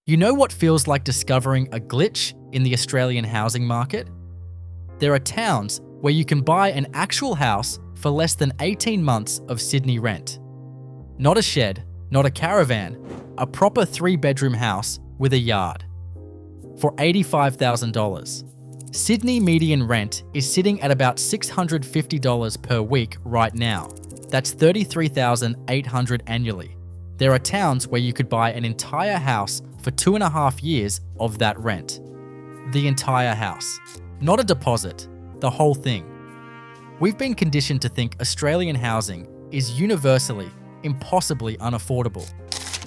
You know what feels like discovering a glitch in the Australian housing market? There are towns where you can buy an actual house for less than 18 months of Sydney rent. Not a shed, not a caravan, a proper 3-bedroom house with a yard. For $85,000. Sydney median rent is sitting at about $650 per week right now. That's $33,800 annually. There are towns where you could buy an entire house for 2.5 years of that rent. The entire house. Not a deposit, the whole thing. We've been conditioned to think Australian housing is universally, impossibly unaffordable.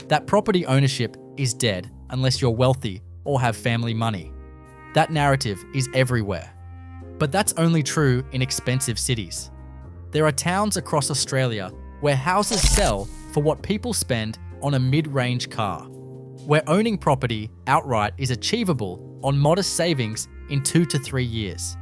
That property ownership is dead unless you're wealthy or have family money. That narrative is everywhere. But that's only true in expensive cities. There are towns across Australia where houses sell for what people spend on a mid-range car, where owning property outright is achievable on modest savings in 2 to 3 years,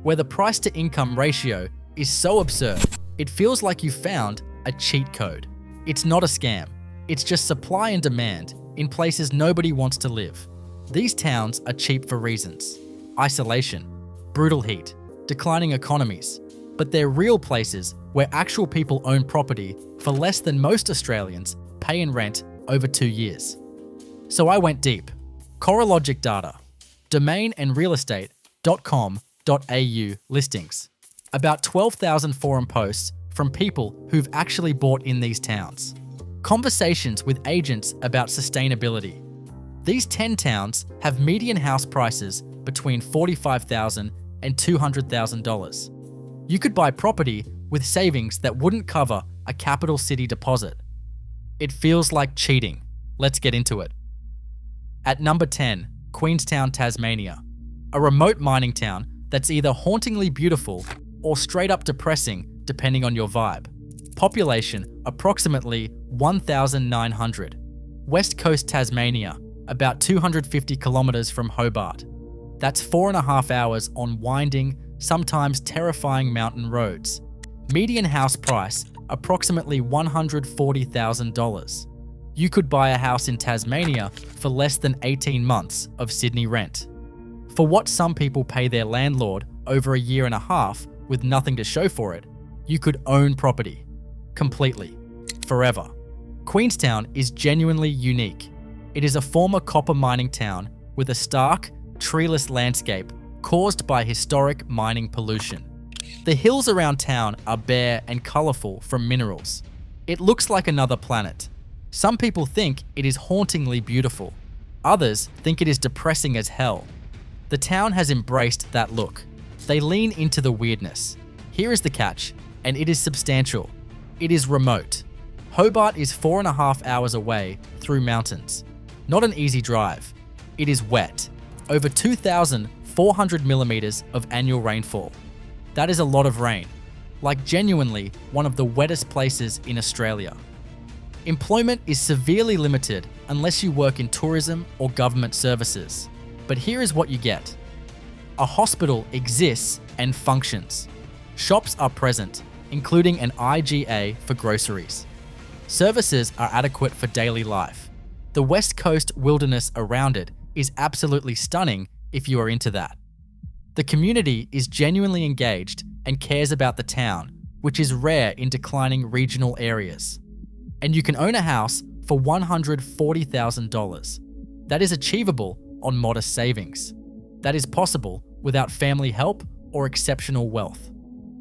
where the price-to-income ratio is so absurd, it feels like you found a cheat code. It's not a scam. It's just supply and demand in places nobody wants to live. These towns are cheap for reasons: isolation, brutal heat, declining economies. But they're real places where actual people own property for less than most Australians pay in rent over 2 years. So I went deep. CoreLogic data, domain and realestate.com.au listings. About 12,000 forum posts from people who've actually bought in these towns. Conversations with agents about sustainability. These 10 towns have median house prices between $45,000 and $200,000. You could buy property with savings that wouldn't cover a capital city deposit. It feels like cheating. Let's get into it. At number 10, Queenstown, Tasmania. A remote mining town that's either hauntingly beautiful or straight up depressing depending on your vibe. Population approximately 1,900. West Coast Tasmania, about 250 kilometers from Hobart. That's 4.5 hours on winding, sometimes terrifying mountain roads. Median house price, approximately $140,000. You could buy a house in Tasmania for less than 18 months of Sydney rent. For what some people pay their landlord over 1.5 years with nothing to show for it, you could own property. Completely. Forever. Queenstown is genuinely unique. It is a former copper mining town with a stark, treeless landscape caused by historic mining pollution. The hills around town are bare and colourful from minerals. It looks like another planet. Some people think it is hauntingly beautiful. Others think it is depressing as hell. The town has embraced that look. They lean into the weirdness. Here is the catch, and it is substantial. It is remote. Hobart is 4.5 hours away through mountains. Not an easy drive. It is wet. Over 2,400 millimeters of annual rainfall. That is a lot of rain. Like genuinely one of the wettest places in Australia. Employment is severely limited unless you work in tourism or government services. But here is what you get. A hospital exists and functions. Shops are present, including an IGA for groceries. Services are adequate for daily life. The West Coast wilderness around it is absolutely stunning if you are into that. The community is genuinely engaged and cares about the town, which is rare in declining regional areas. And you can own a house for $140,000. That is achievable on modest savings. That is possible without family help or exceptional wealth.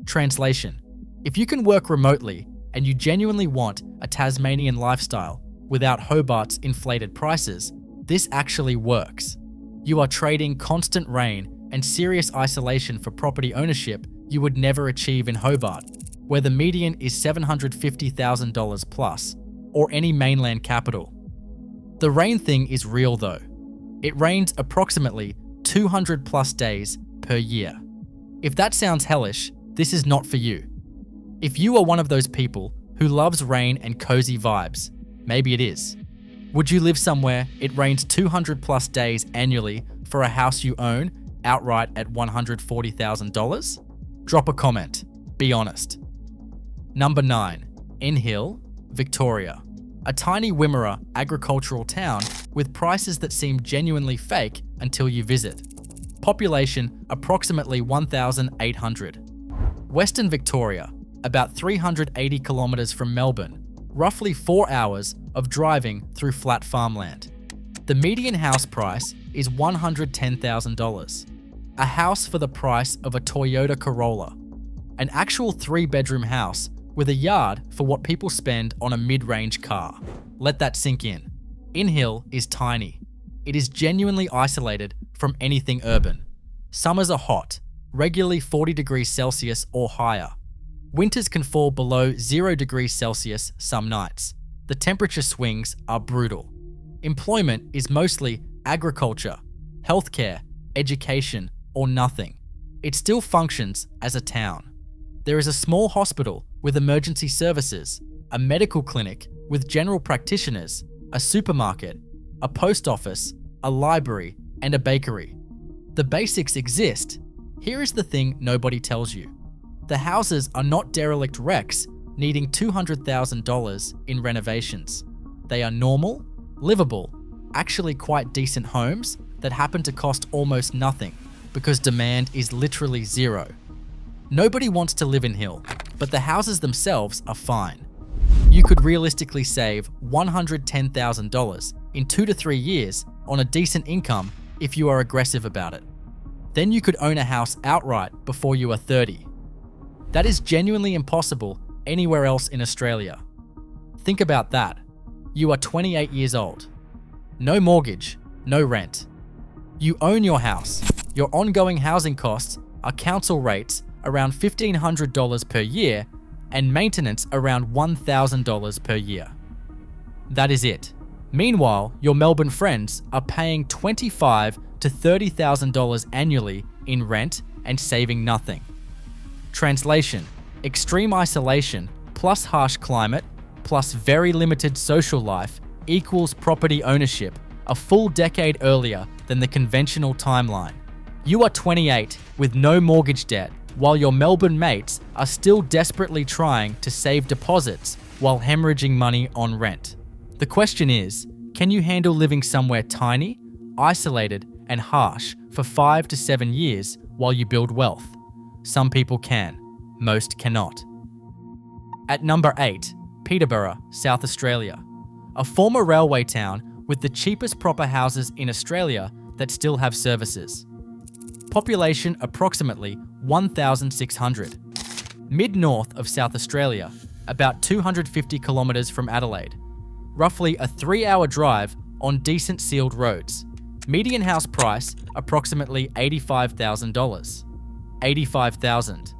Translation: if you can work remotely and you genuinely want a Tasmanian lifestyle without Hobart's inflated prices, this actually works. You are trading constant rain and serious isolation for property ownership you would never achieve in Hobart, where the median is $750,000 plus, or any mainland capital. The rain thing is real though. It rains approximately 200 plus days per year. If that sounds hellish, this is not for you. If you are one of those people who loves rain and cozy vibes, maybe it is. Would you live somewhere it rains 200 plus days annually for a house you own outright at $140,000? Drop a comment. Be honest. Number 9. Nhill, Victoria. a tiny Wimmera agricultural town with prices that seem genuinely fake until you visit. Population approximately 1,800. Western Victoria, about 380 kilometres from Melbourne, roughly 4 hours of driving through flat farmland. The median house price is $110,000. A house for the price of a Toyota Corolla. An actual 3-bedroom house with a yard for what people spend on a mid-range car. Let that sink in. Nhill is tiny. It is genuinely isolated from anything urban. Summers are hot, regularly 40 degrees Celsius or higher. Winters can fall below 0 degrees Celsius some nights. The temperature swings are brutal. Employment is mostly agriculture, healthcare, education, or nothing. It still functions as a town. There is a small hospital with emergency services, a medical clinic with general practitioners, a supermarket, a post office, a library, and a bakery. The basics exist. Here is the thing nobody tells you. The houses are not derelict wrecks needing $200,000 in renovations. They are normal, livable, actually quite decent homes that happen to cost almost nothing because demand is literally zero. Nobody wants to live in Nhill, but the houses themselves are fine. You could realistically save $110,000 in 2 to 3 years on a decent income if you are aggressive about it. Then you could own a house outright before you are 30. That is genuinely impossible anywhere else in Australia. Think about that. You are 28 years old. No mortgage, no rent. You own your house. Your ongoing housing costs are council rates around $1,500 per year and maintenance around $1,000 per year. That is it. Meanwhile, your Melbourne friends are paying $25,000 to $30,000 annually in rent and saving nothing. Translation: extreme isolation plus harsh climate plus very limited social life equals property ownership a full decade earlier than the conventional timeline. You are 28 with no mortgage debt, while your Melbourne mates are still desperately trying to save deposits while hemorrhaging money on rent. The question is, can you handle living somewhere tiny, isolated, and harsh for 5 to 7 years while you build wealth? Some people can, most cannot. At number 8, Peterborough, South Australia. A former railway town with the cheapest proper houses in Australia that still have services. Population approximately 1,600. Mid-north of South Australia, about 250 kilometres from Adelaide. Roughly a 3-hour drive on decent sealed roads. Median house price approximately $85,000. $85,000.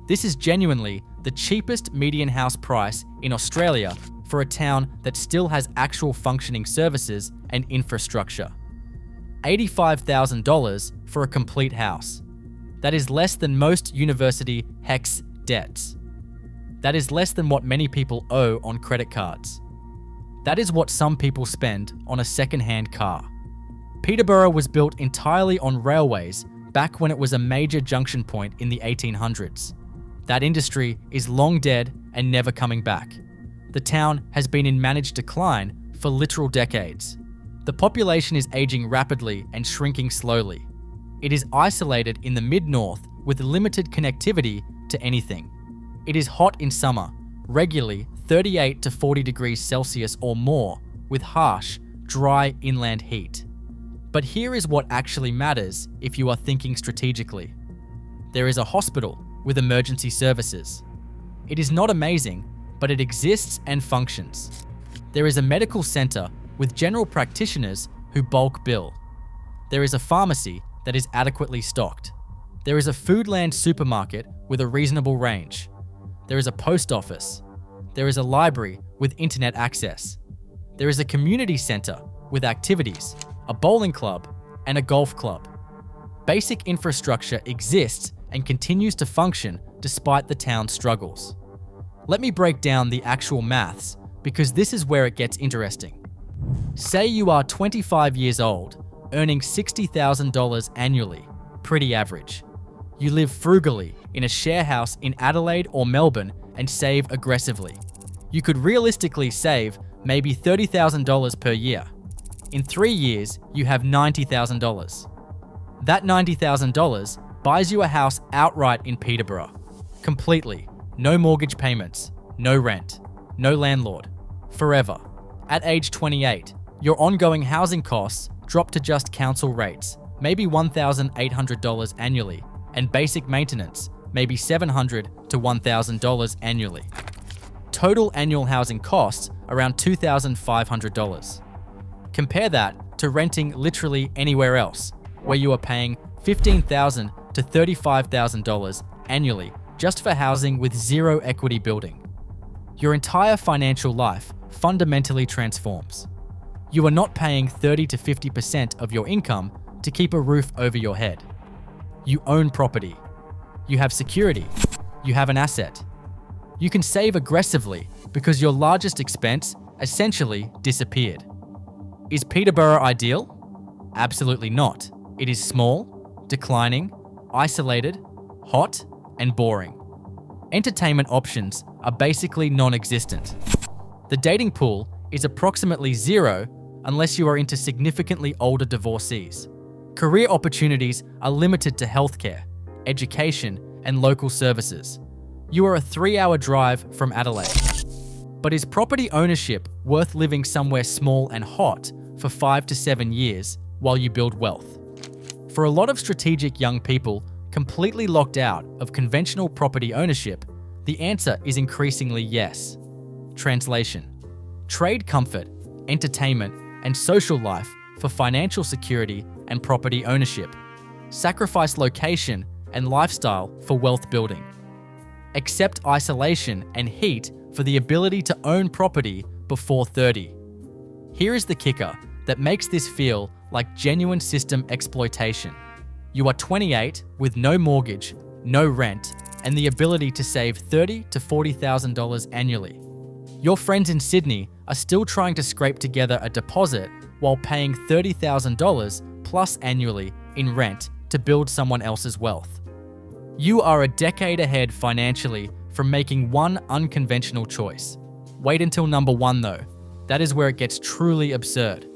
This is genuinely the cheapest median house price in Australia for a town that still has actual functioning services and infrastructure. $85,000 for a complete house. That is less than most university HECS debts. That is less than what many people owe on credit cards. That is what some people spend on a second-hand car. Peterborough was built entirely on railways back when it was a major junction point in the 1800s. That industry is long dead and never coming back. The town has been in managed decline for literal decades. The population is aging rapidly and shrinking slowly. It is isolated in the mid-north with limited connectivity to anything. It is hot in summer, regularly 38 to 40 degrees Celsius or more, with harsh, dry inland heat. But here is what actually matters if you are thinking strategically. There is a hospital with emergency services. It is not amazing, but it exists and functions. There is a medical centre with general practitioners who bulk bill. There is a pharmacy that is adequately stocked. There is a Foodland supermarket with a reasonable range. There is a post office. There is a library with internet access. There is a community centre with activities, a bowling club, and a golf club. Basic infrastructure exists and continues to function despite the town's struggles. Let me break down the actual maths because this is where it gets interesting. Say you are 25 years old, earning $60,000 annually, pretty average. You live frugally in a share house in Adelaide or Melbourne and save aggressively. You could realistically save maybe $30,000 per year. In 3 years, you have $90,000. That $90,000 buys you a house outright in Peterborough. Completely. No mortgage payments, no rent, no landlord. Forever. At age 28, your ongoing housing costs drop to just council rates, maybe $1,800 annually, and basic maintenance, maybe $700 to $1,000 annually. Total annual housing costs around $2,500. Compare that to renting literally anywhere else, where you are paying $15,000 to $35,000 annually just for housing with zero equity building. Your entire financial life fundamentally transforms. You are not paying 30 to 50% of your income to keep a roof over your head. You own property. You have security. You have an asset. You can save aggressively because your largest expense essentially disappeared. Is Peterborough ideal? Absolutely not. It is small, declining, isolated, hot, and boring. Entertainment options are basically non-existent. The dating pool is approximately zero unless you are into significantly older divorcees. Career opportunities are limited to healthcare, education, and local services. You are a 3-hour drive from Adelaide. But is property ownership worth living somewhere small and hot for 5 to 7 years while you build wealth? For a lot of strategic young people completely locked out of conventional property ownership, the answer is increasingly yes. Translation: trade comfort, entertainment, and social life for financial security and property ownership. Sacrifice location and lifestyle for wealth building. Accept isolation and heat for the ability to own property before 30. Here is the kicker that makes this feel like genuine system exploitation. You are 28 with no mortgage, no rent, and the ability to save $30,000 to $40,000 annually. Your friends in Sydney are still trying to scrape together a deposit while paying $30,000 plus annually in rent to build someone else's wealth. You are a decade ahead financially from making one unconventional choice. Wait until number 1 though. That is where it gets truly absurd.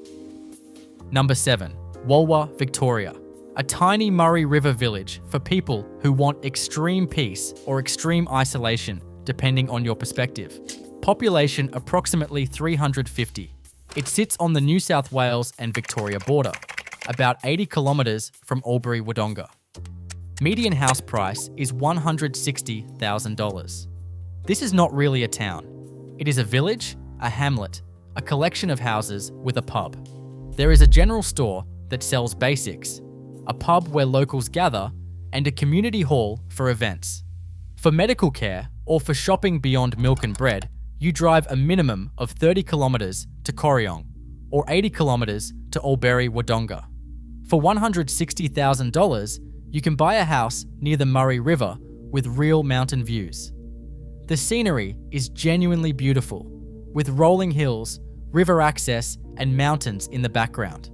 Number 7, Walwa, Victoria. A tiny Murray River village for people who want extreme peace or extreme isolation, depending on your perspective. Population approximately 350. It sits on the New South Wales and Victoria border, about 80 kilometres from Albury-Wodonga. Median house price is $160,000. This is not really a town. It is a village, a hamlet, a collection of houses with a pub. There is a general store that sells basics, a pub where locals gather, and a community hall for events. For medical care or for shopping beyond milk and bread, you drive a minimum of 30 kilometres to Corryong or 80 kilometres to Albury-Wodonga. For $160,000, you can buy a house near the Murray River with real mountain views. The scenery is genuinely beautiful, with rolling hills, river access, and mountains in the background.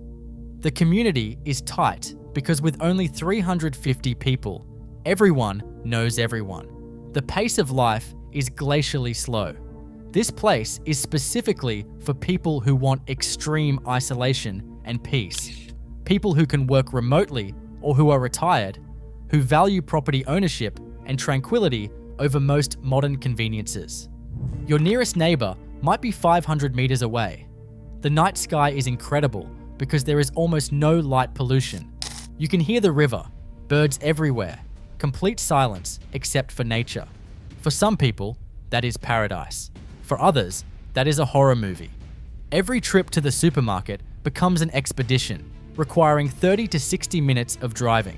The community is tight because with only 350 people, everyone knows everyone. The pace of life is glacially slow. This place is specifically for people who want extreme isolation and peace. People who can work remotely or who are retired, who value property ownership and tranquility over most modern conveniences. Your nearest neighbour might be 500 metres away. The night sky is incredible because there is almost no light pollution. You can hear the river, birds everywhere, complete silence except for nature. For some people, that is paradise. For others, that is a horror movie. Every trip to the supermarket becomes an expedition, requiring 30 to 60 minutes of driving.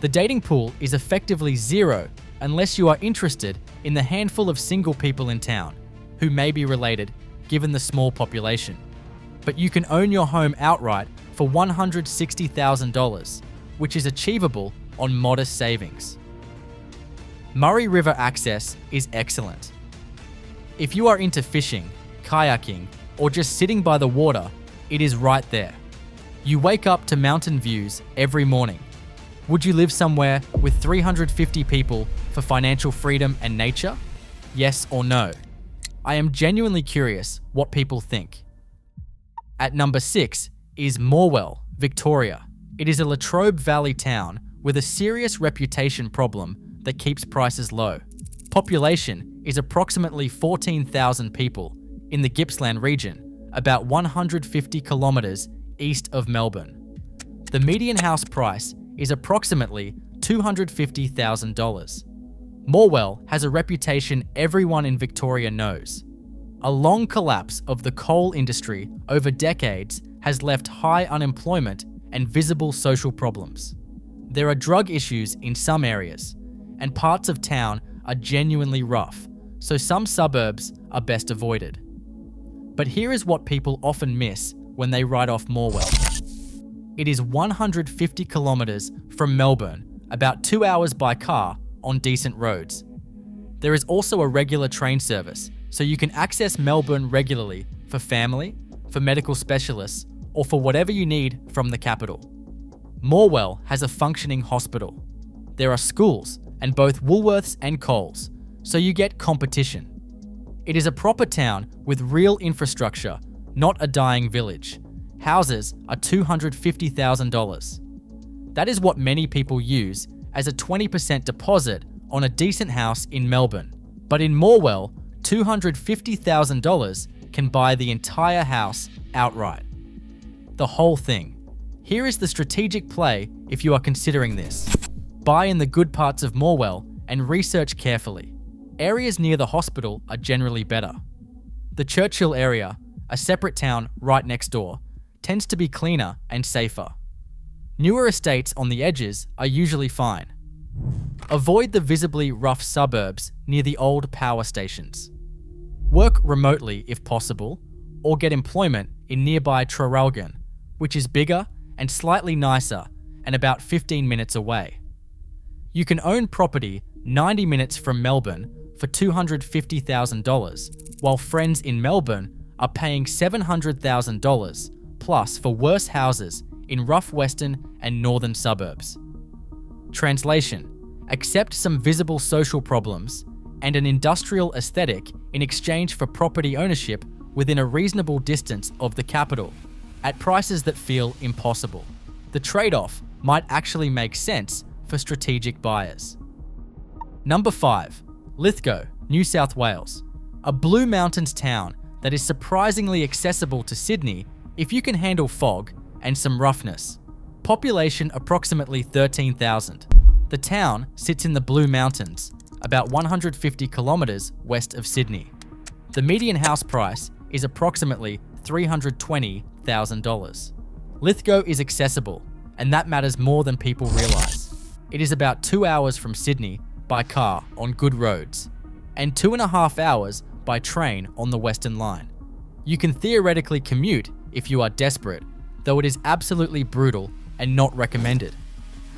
The dating pool is effectively zero unless you are interested in the handful of single people in town, who may be related given the small population. But you can own your home outright for $160,000, which is achievable on modest savings. Murray River access is excellent. If you are into fishing, kayaking, or just sitting by the water, it is right there. You wake up to mountain views every morning. Would you live somewhere with 350 people for financial freedom and nature? Yes or no? I am genuinely curious what people think. At number 6 is Morwell, Victoria. It is a Latrobe Valley town with a serious reputation problem that keeps prices low. Population is approximately 14,000 people in the Gippsland region, about 150 kilometres east of Melbourne. The median house price is approximately $250,000. Morwell has a reputation everyone in Victoria knows. A long collapse of the coal industry over decades has left high unemployment and visible social problems. There are drug issues in some areas, and parts of town are genuinely rough, so some suburbs are best avoided. But here is what people often miss when they write off Morwell. It is 150 kilometres from Melbourne, about 2 hours by car on decent roads. There is also a regular train service, so you can access Melbourne regularly for family, for medical specialists, or for whatever you need from the capital. Morwell has a functioning hospital. There are schools and both Woolworths and Coles, so you get competition. It is a proper town with real infrastructure, not a dying village. Houses are $250,000. That is what many people use as a 20% deposit on a decent house in Melbourne. But in Morwell, $250,000 can buy the entire house outright. The whole thing. Here is the strategic play if you are considering this. Buy in the good parts of Morwell and research carefully. Areas near the hospital are generally better. The Churchill area, a separate town right next door, tends to be cleaner and safer. Newer estates on the edges are usually fine. Avoid the visibly rough suburbs near the old power stations. Work remotely if possible, or get employment in nearby Traralgon, which is bigger and slightly nicer and about 15 minutes away. You can own property 90 minutes from Melbourne for $250,000, while friends in Melbourne are paying $700,000 plus for worse houses in rough western and northern suburbs. Translation: accept some visible social problems and an industrial aesthetic in exchange for property ownership within a reasonable distance of the capital, at prices that feel impossible. The trade-off might actually make sense for strategic buyers. Number 5. Lithgow, New South Wales. A Blue Mountains town that is surprisingly accessible to Sydney if you can handle fog and some roughness. Population approximately 13,000. The town sits in the Blue Mountains, about 150 kilometres west of Sydney. The median house price is approximately $320,000. Lithgow is accessible, and that matters more than people realise. It is about 2 hours from Sydney by car on good roads, and 2.5 hours by train on the Western Line. You can theoretically commute if you are desperate, though it is absolutely brutal and not recommended.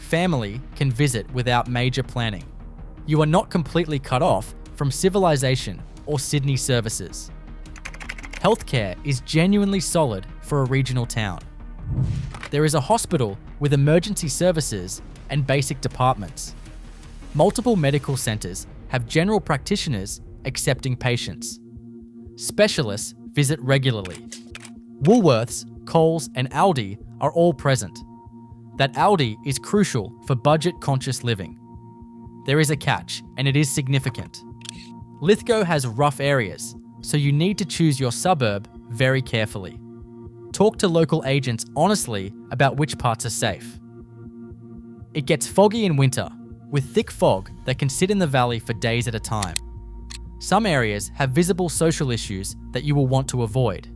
Family can visit without major planning. You are not completely cut off from civilization or Sydney services. Healthcare is genuinely solid for a regional town. There is a hospital with emergency services and basic departments. Multiple medical centres have general practitioners accepting patients. Specialists visit regularly. Woolworths, Coles and Aldi are all present. That Aldi is crucial for budget-conscious living. There is a catch, and it is significant. Lithgow has rough areas, so you need to choose your suburb very carefully. Talk to local agents honestly about which parts are safe. It gets foggy in winter, with thick fog that can sit in the valley for days at a time. Some areas have visible social issues that you will want to avoid.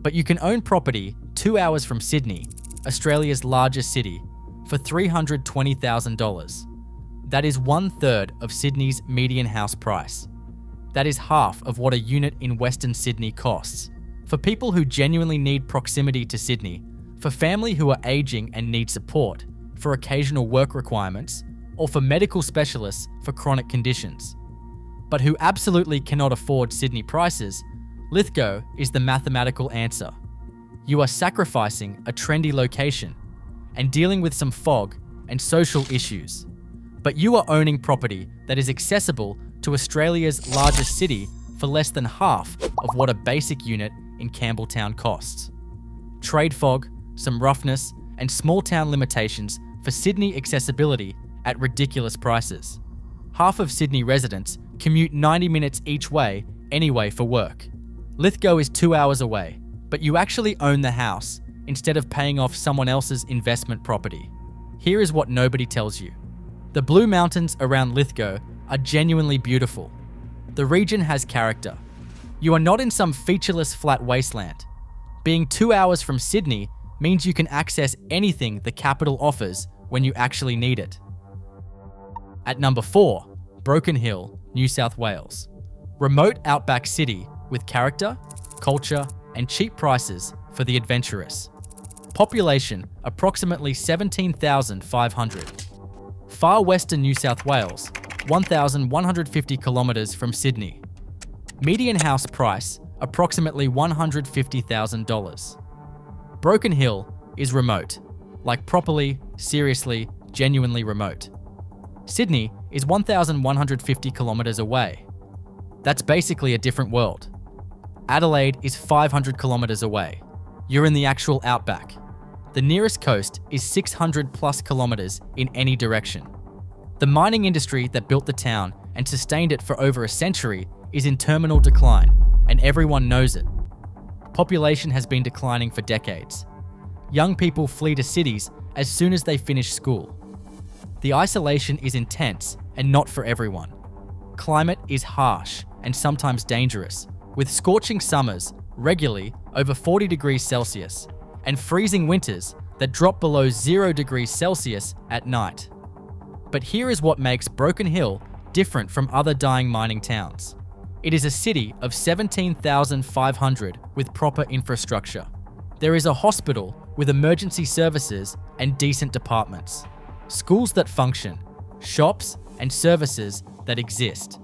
But you can own property 2 hours from Sydney, Australia's largest city, for $320,000. That is 1/3 of Sydney's median house price. That is half of what a unit in Western Sydney costs. For people who genuinely need proximity to Sydney, for family who are aging and need support, for occasional work requirements, or for medical specialists for chronic conditions, but who absolutely cannot afford Sydney prices, Lithgow is the mathematical answer. You are sacrificing a trendy location and dealing with some fog and social issues, but you are owning property that is accessible to Australia's largest city for less than half of what a basic unit in Campbelltown costs. Trade fog, some roughness, and small town limitations for Sydney accessibility at ridiculous prices. Half of Sydney residents commute 90 minutes each way anyway for work. Lithgow is 2 hours away, but you actually own the house instead of paying off someone else's investment property. Here is what nobody tells you. The Blue Mountains around Lithgow are genuinely beautiful. The region has character. You are not in some featureless flat wasteland. Being 2 hours from Sydney means you can access anything the capital offers when you actually need it. At number 4, Broken Hill, New South Wales. Remote outback city with character, culture, and cheap prices for the adventurous. Population approximately 17,500. Far western New South Wales, 1,150 kilometres from Sydney. Median house price approximately $150,000. Broken Hill is remote, like properly, seriously, genuinely remote. Sydney is 1,150 kilometres away. That's basically a different world. Adelaide is 500 kilometres away. You're in the actual outback. The nearest coast is 600 plus kilometres in any direction. The mining industry that built the town and sustained it for over a century is in terminal decline, and everyone knows it. Population has been declining for decades. Young people flee to cities as soon as they finish school. The isolation is intense and not for everyone. Climate is harsh and sometimes dangerous, with scorching summers regularly over 40 degrees Celsius and freezing winters that drop below 0 degrees Celsius at night. But here is what makes Broken Hill different from other dying mining towns. It is a city of 17,500 with proper infrastructure. There is a hospital with emergency services and decent departments, schools that function, shops and services that exist.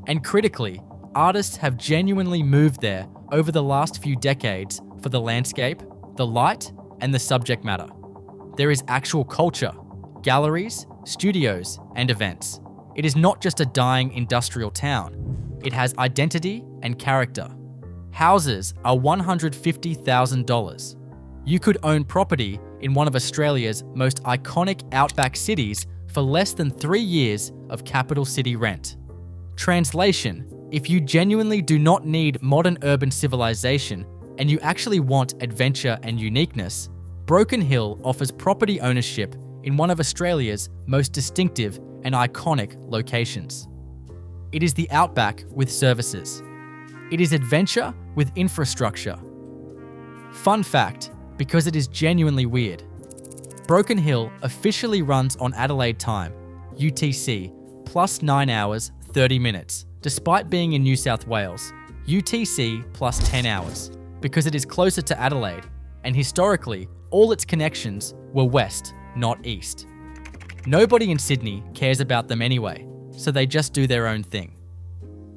And critically, artists have genuinely moved there over the last few decades for the landscape, the light, and the subject matter. There is actual culture, galleries, studios, and events. It is not just a dying industrial town. It has identity and character. Houses are $150,000. You could own property in one of Australia's most iconic outback cities for less than 3 years of capital city rent. Translation: if you genuinely do not need modern urban civilization and you actually want adventure and uniqueness, Broken Hill offers property ownership in one of Australia's most distinctive and iconic locations. It is the outback with services. It is adventure with infrastructure. Fun fact, because it is genuinely weird. Broken Hill officially runs on Adelaide time, UTC, plus 9 hours, 30 minutes, despite being in New South Wales, UTC plus 10 hours, because it is closer to Adelaide, and historically, all its connections were west, not east. Nobody in Sydney cares about them anyway, so they just do their own thing.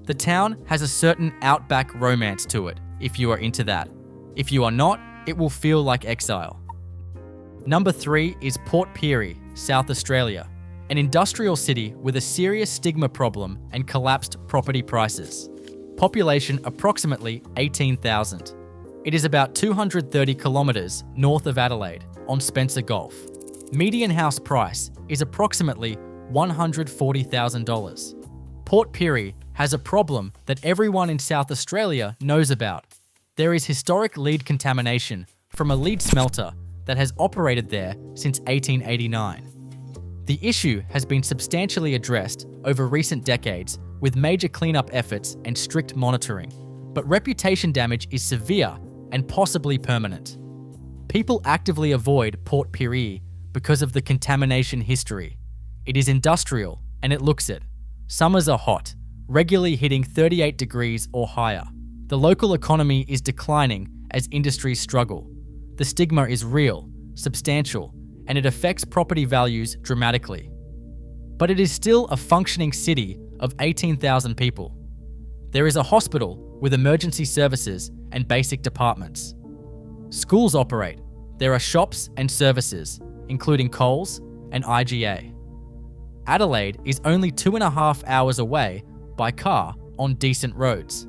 The town has a certain outback romance to it, if you are into that. If you are not, it will feel like exile. Number 3 is Port Pirie, South Australia, an industrial city with a serious stigma problem and collapsed property prices. Population approximately 18,000. It is about 230 kilometres north of Adelaide on Spencer Gulf. Median house price is approximately $140,000. Port Pirie has a problem that everyone in South Australia knows about. There is historic lead contamination from a lead smelter that has operated there since 1889. The issue has been substantially addressed over recent decades with major cleanup efforts and strict monitoring, but reputation damage is severe and possibly permanent. People actively avoid Port Pirie because of the contamination history. It is industrial and it looks it. Summers are hot, regularly hitting 38 degrees or higher. The local economy is declining as industries struggle. The stigma is real, substantial, and it affects property values dramatically. But it is still a functioning city of 18,000 people. There is a hospital with emergency services and basic departments. Schools operate. There are shops and services, including Coles and IGA. Adelaide is only 2.5 hours away by car on decent roads.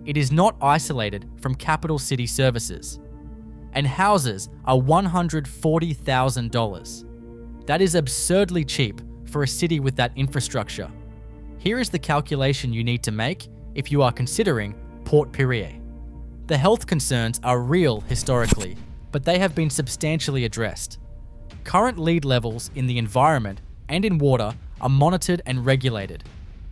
It is not isolated from capital city services. And houses are $140,000. That is absurdly cheap for a city with that infrastructure. Here is the calculation you need to make if you are considering Port Pirie. The health concerns are real historically, but they have been substantially addressed. Current lead levels in the environment and in water are monitored and regulated.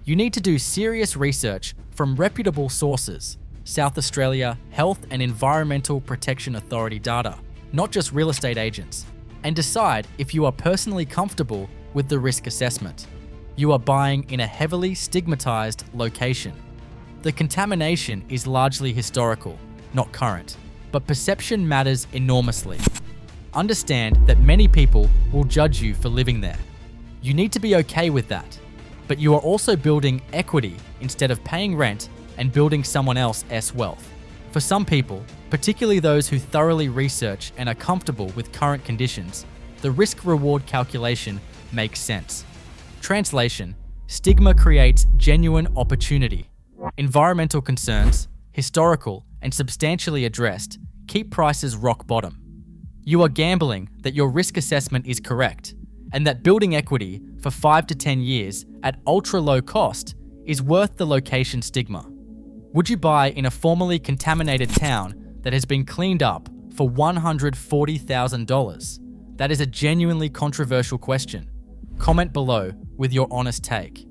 You need to do serious research from reputable sources, South Australia Health and Environmental Protection Authority data, not just real estate agents, and decide if you are personally comfortable with the risk assessment. You are buying in a heavily stigmatized location. The contamination is largely historical, not current, but perception matters enormously. Understand that many people will judge you for living there. You need to be okay with that, but you are also building equity instead of paying rent and building someone else's wealth. For some people, particularly those who thoroughly research and are comfortable with current conditions, the risk-reward calculation makes sense. Translation: stigma creates genuine opportunity. Environmental concerns, historical and substantially addressed, keep prices rock bottom. You are gambling that your risk assessment is correct and that building equity for 5 to 10 years at ultra-low cost is worth the location stigma. Would you buy in a formerly contaminated town that has been cleaned up for $140,000? That is a genuinely controversial question. Comment below with your honest take.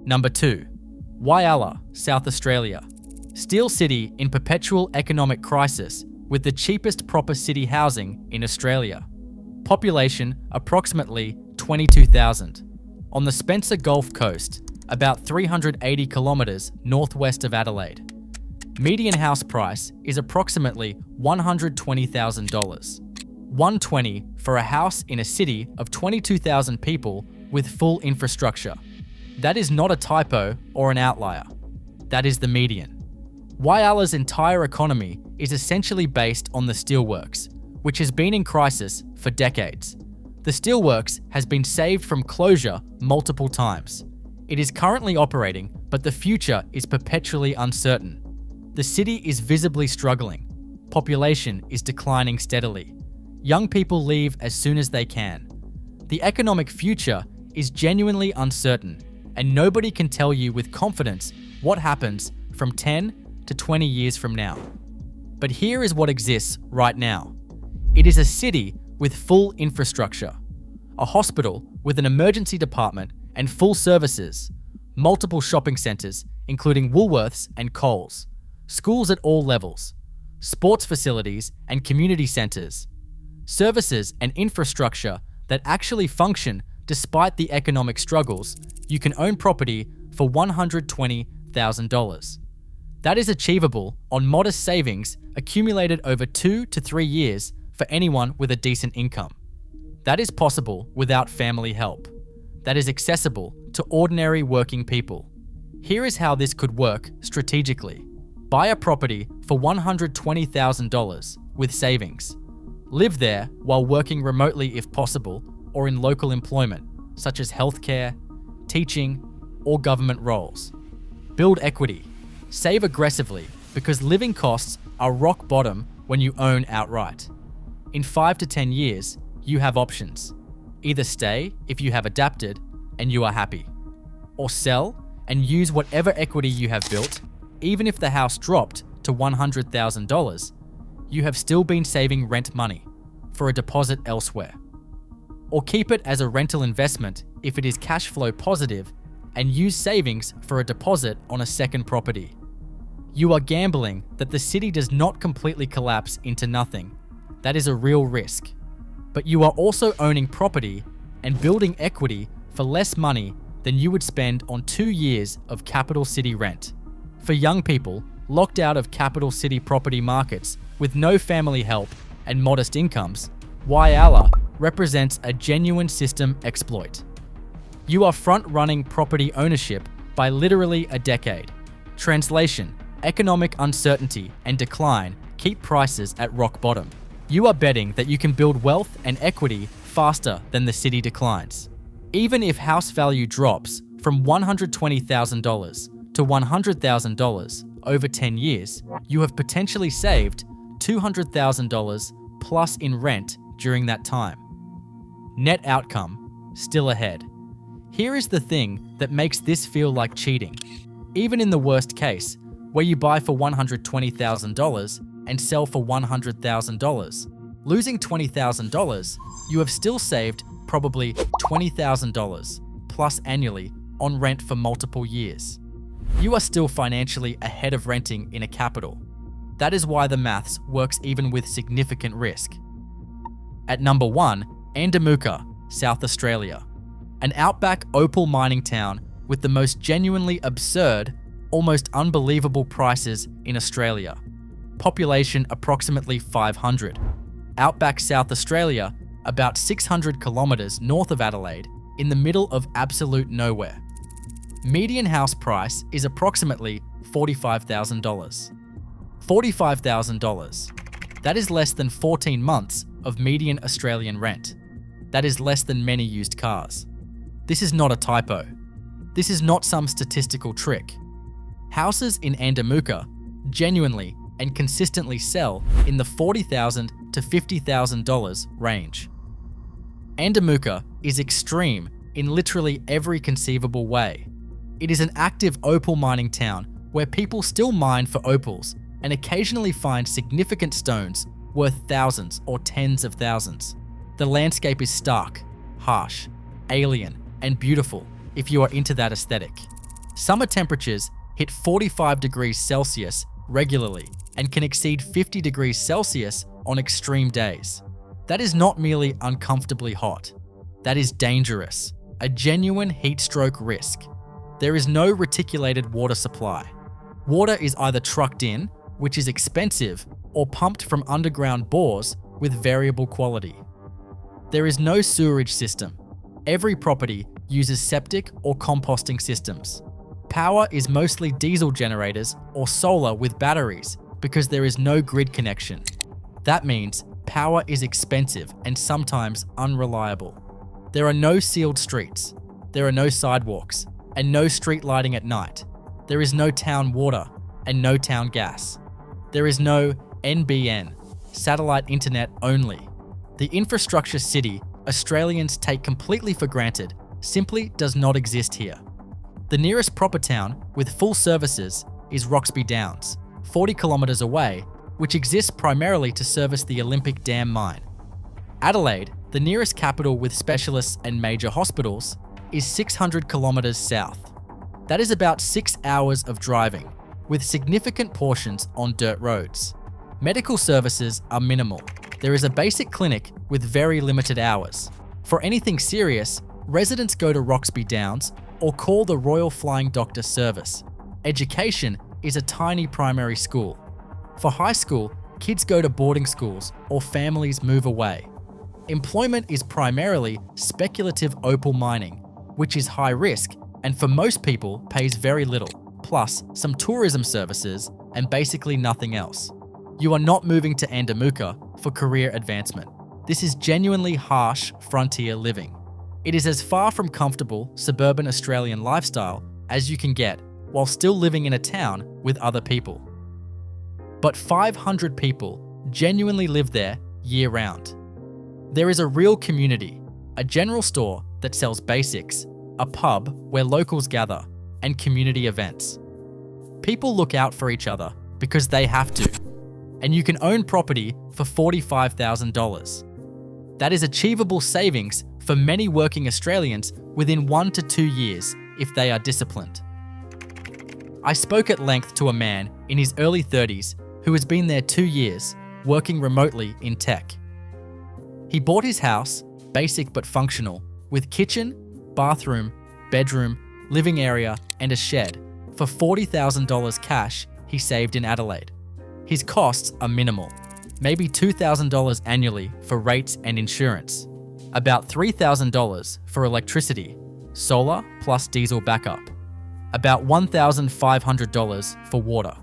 Number 2. Whyalla, South Australia. Steel city in perpetual economic crisis with the cheapest proper city housing in Australia. Population approximately 22,000. On the Spencer Gulf Coast, about 380 kilometres northwest of Adelaide. Median house price is approximately $120,000. $120,000 for a house in a city of 22,000 people with full infrastructure. That is not a typo or an outlier. That is the median. Whyalla's entire economy is essentially based on the steelworks, which has been in crisis for decades. The steelworks has been saved from closure multiple times. It is currently operating, but the future is perpetually uncertain. The city is visibly struggling. Population is declining steadily. Young people leave as soon as they can. The economic future is genuinely uncertain, and nobody can tell you with confidence what happens from 10 to 20 years from now. But here is what exists right now. It is a city with full infrastructure, a hospital with an emergency department and full services, multiple shopping centres including Woolworths and Coles, schools at all levels, sports facilities and community centres, services and infrastructure that actually function despite the economic struggles. You can own property for $120,000. That is achievable on modest savings accumulated over 2 to 3 years for anyone with a decent income. That is possible without family help. That is accessible to ordinary working people. Here is how this could work strategically. Buy a property for $120,000 with savings. Live there while working remotely if possible, or in local employment, such as healthcare, teaching, or government roles. Build equity. Save aggressively because living costs are rock bottom when you own outright. In 5 to 10 years, you have options. Either stay if you have adapted and you are happy, or sell and use whatever equity you have built. Even if the house dropped to $100,000, you have still been saving rent money for a deposit elsewhere. Or keep it as a rental investment if it is cash flow positive and use savings for a deposit on a second property. You are gambling that the city does not completely collapse into nothing. That is a real risk. But you are also owning property and building equity for less money than you would spend on 2 years of capital city rent. For young people locked out of capital city property markets with no family help and modest incomes, Whyalla represents a genuine system exploit. You are front-running property ownership by literally a decade. Translation: economic uncertainty and decline keep prices at rock bottom. You are betting that you can build wealth and equity faster than the city declines. Even if house value drops from $120,000 to $100,000 over 10 years, you have potentially saved $200,000 plus in rent during that time. Net outcome, still ahead. Here is the thing that makes this feel like cheating. Even in the worst case, where you buy for $120,000 and sell for $100,000, losing $20,000, you have still saved probably $20,000 plus annually on rent for multiple years. You are still financially ahead of renting in a capital. That is why the maths works even with significant risk. At number 1, Andamooka, South Australia. An outback opal mining town with the most genuinely absurd, almost unbelievable prices in Australia. Population approximately 500. Outback South Australia, about 600 kilometres north of Adelaide, in the middle of absolute nowhere. Median house price is approximately $45,000. $45,000. That is less than 14 months of median Australian rent. That is less than many used cars. This is not a typo. This is not some statistical trick. Houses in Andamooka genuinely and consistently sell in the $40,000 to $50,000 range. Andamooka is extreme in literally every conceivable way. It is an active opal mining town where people still mine for opals and occasionally find significant stones worth thousands or tens of thousands. The landscape is stark, harsh, alien, and beautiful if you are into that aesthetic. Summer temperatures hit 45 degrees Celsius regularly and can exceed 50 degrees Celsius on extreme days. That is not merely uncomfortably hot. That is dangerous, a genuine heat stroke risk. There is no reticulated water supply. Water is either trucked in, which is expensive, or pumped from underground bores with variable quality. There is no sewerage system. Every property uses septic or composting systems. Power is mostly diesel generators or solar with batteries because there is no grid connection. That means power is expensive and sometimes unreliable. There are no sealed streets. There are no sidewalks and no street lighting at night. There is no town water and no town gas. There is no NBN, satellite internet only. The infrastructure city Australians take completely for granted simply does not exist here. The nearest proper town with full services is Roxby Downs, 40 kilometres away, which exists primarily to service the Olympic Dam mine. Adelaide, the nearest capital with specialists and major hospitals, is 600 kilometres south. That is about 6 hours of driving, with significant portions on dirt roads. Medical services are minimal. There is a basic clinic with very limited hours. For anything serious, residents go to Roxby Downs or call the Royal Flying Doctor Service. Education is a tiny primary school. For high school, kids go to boarding schools or families move away. Employment is primarily speculative opal mining, which is high risk and for most people pays very little, plus some tourism services and basically nothing else. You are not moving to Andamooka for career advancement. This is genuinely harsh frontier living. It is as far from comfortable suburban Australian lifestyle as you can get while still living in a town with other people. But 500 people genuinely live there year-round. There is a real community, a general store that sells basics, a pub where locals gather, and community events. People look out for each other because they have to, and you can own property for $45,000. That is achievable savings for many working Australians within 1 to 2 years if they are disciplined. I spoke at length to a man in his early 30s who has been there 2 years, working remotely in tech. He bought his house, basic but functional, with kitchen, bathroom, bedroom, living area, and a shed for $40,000 cash he saved in Adelaide. His costs are minimal, maybe $2,000 annually for rates and insurance, about $3,000 for electricity, solar plus diesel backup, about $1,500 for water,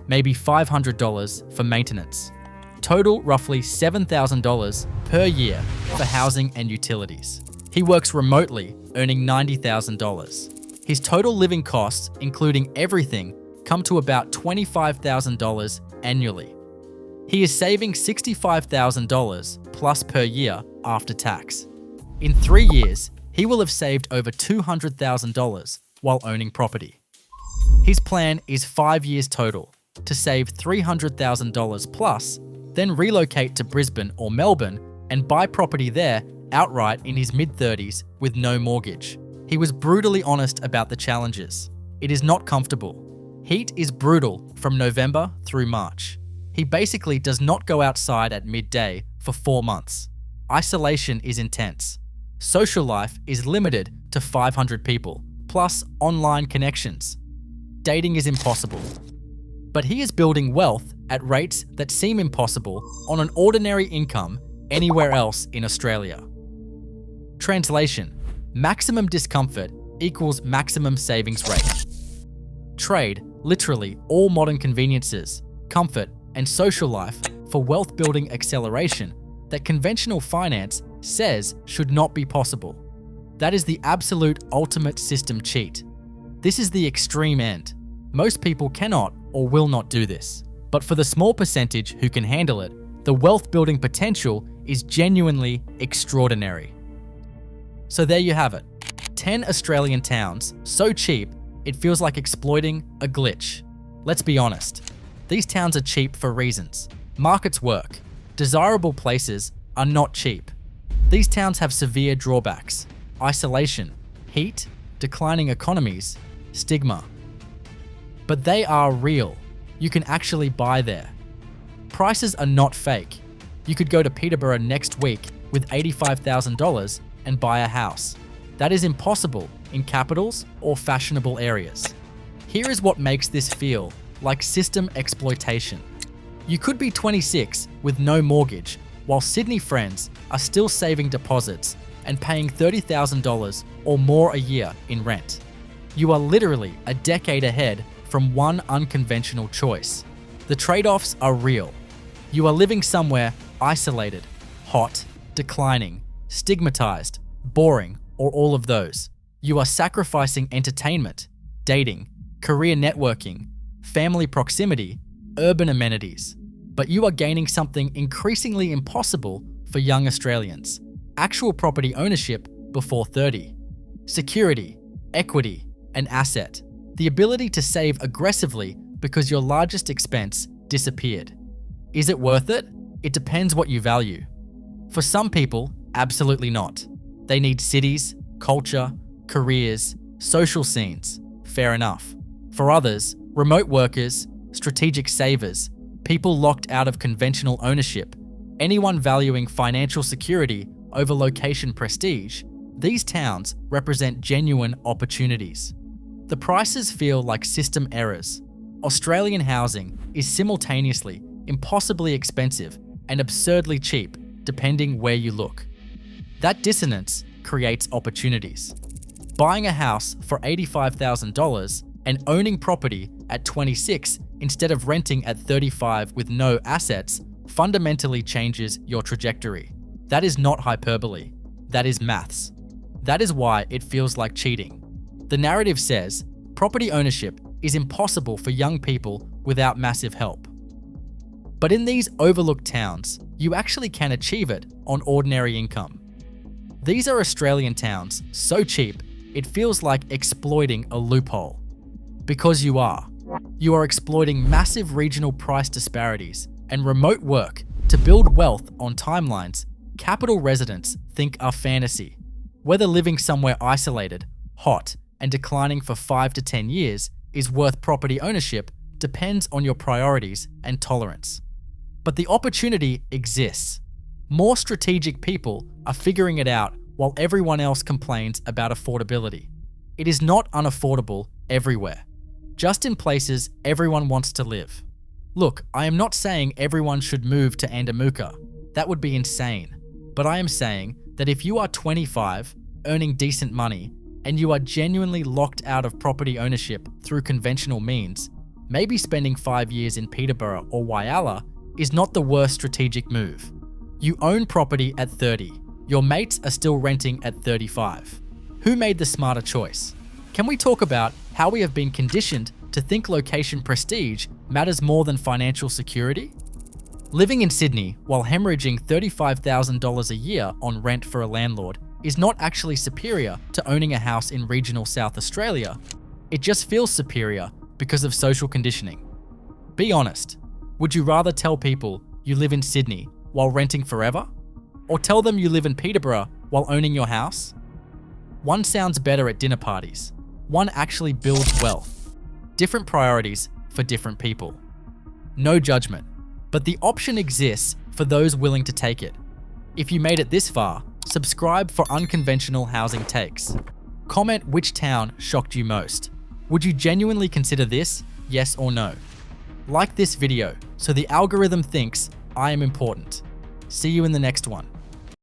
maybe $500 for maintenance. Total roughly $7,000 per year for housing and utilities. He works remotely, earning $90,000. His total living costs, including everything, come to about $25,000 annually. He is saving $65,000 plus per year after tax. In 3 years, he will have saved over $200,000 while owning property. His plan is 5 years total to save $300,000 plus, then relocate to Brisbane or Melbourne and buy property there outright in his mid-30s with no mortgage. He was brutally honest about the challenges. It is not comfortable. Heat is brutal from November through March. He basically does not go outside at midday for 4 months. Isolation is intense. Social life is limited to 500 people, plus online connections. Dating is impossible. But he is building wealth at rates that seem impossible on an ordinary income anywhere else in Australia. Translation: maximum discomfort equals maximum savings rate. Trade literally all modern conveniences, comfort, and social life for wealth building acceleration that conventional finance says should not be possible. That is the absolute ultimate system cheat. This is the extreme end. Most people cannot or will not do this. But for the small percentage who can handle it, the wealth building potential is genuinely extraordinary. So there you have it. 10 Australian towns so cheap it feels like exploiting a glitch. Let's be honest. These towns are cheap for reasons. Markets work. Desirable places are not cheap. These towns have severe drawbacks: isolation, heat, declining economies, stigma. But they are real. You can actually buy there. Prices are not fake. You could go to Peterborough next week with $85,000 and buy a house. That is impossible in capitals or fashionable areas. Here is what makes this feel like system exploitation. You could be 26 with no mortgage, while Sydney friends are still saving deposits and paying $30,000 or more a year in rent. You are literally a decade ahead from one unconventional choice. The trade-offs are real. You are living somewhere isolated, hot, declining, stigmatized, boring, or all of those. You are sacrificing entertainment, dating, career networking, family proximity, urban amenities. But you are gaining something increasingly impossible for young Australians: actual property ownership before 30. Security, equity, an asset. The ability to save aggressively because your largest expense disappeared. Is it worth it? It depends what you value. For some people, absolutely not. They need cities, culture, careers, social scenes. Fair enough. For others, remote workers, strategic savers, people locked out of conventional ownership, anyone valuing financial security over location prestige, these towns represent genuine opportunities. The prices feel like system errors. Australian housing is simultaneously impossibly expensive and absurdly cheap, depending where you look. That dissonance creates opportunities. Buying a house for $85,000 and owning property at 26 instead of renting at 35 with no assets fundamentally changes your trajectory. That is not hyperbole. That is maths. That is why it feels like cheating. The narrative says property ownership is impossible for young people without massive help. But in these overlooked towns, you actually can achieve it on ordinary income. These are Australian towns so cheap, it feels like exploiting a loophole. Because you are. You are exploiting massive regional price disparities and remote work to build wealth on timelines capital residents think are fantasy. Whether living somewhere isolated, hot, and declining for 5 to 10 years is worth property ownership depends on your priorities and tolerance. But the opportunity exists. More strategic people are figuring it out while everyone else complains about affordability. It is not unaffordable everywhere, just in places everyone wants to live. Look, I am not saying everyone should move to Andamooka. That would be insane. But I am saying that if you are 25, earning decent money, and you are genuinely locked out of property ownership through conventional means, maybe spending 5 years in Peterborough or Whyalla is not the worst strategic move. You own property at 30. Your mates are still renting at 35. Who made the smarter choice? Can we talk about how we have been conditioned to think location prestige matters more than financial security? Living in Sydney while hemorrhaging $35,000 a year on rent for a landlord is not actually superior to owning a house in regional South Australia. It just feels superior because of social conditioning. Be honest, would you rather tell people you live in Sydney while renting forever? Or tell them you live in Peterborough while owning your house? One sounds better at dinner parties. One actually builds wealth. Different priorities for different people. No judgment, but the option exists for those willing to take it. If you made it this far, subscribe for unconventional housing takes. Comment which town shocked you most. Would you genuinely consider this, yes or no? Like this video so the algorithm thinks I am important. See you in the next one.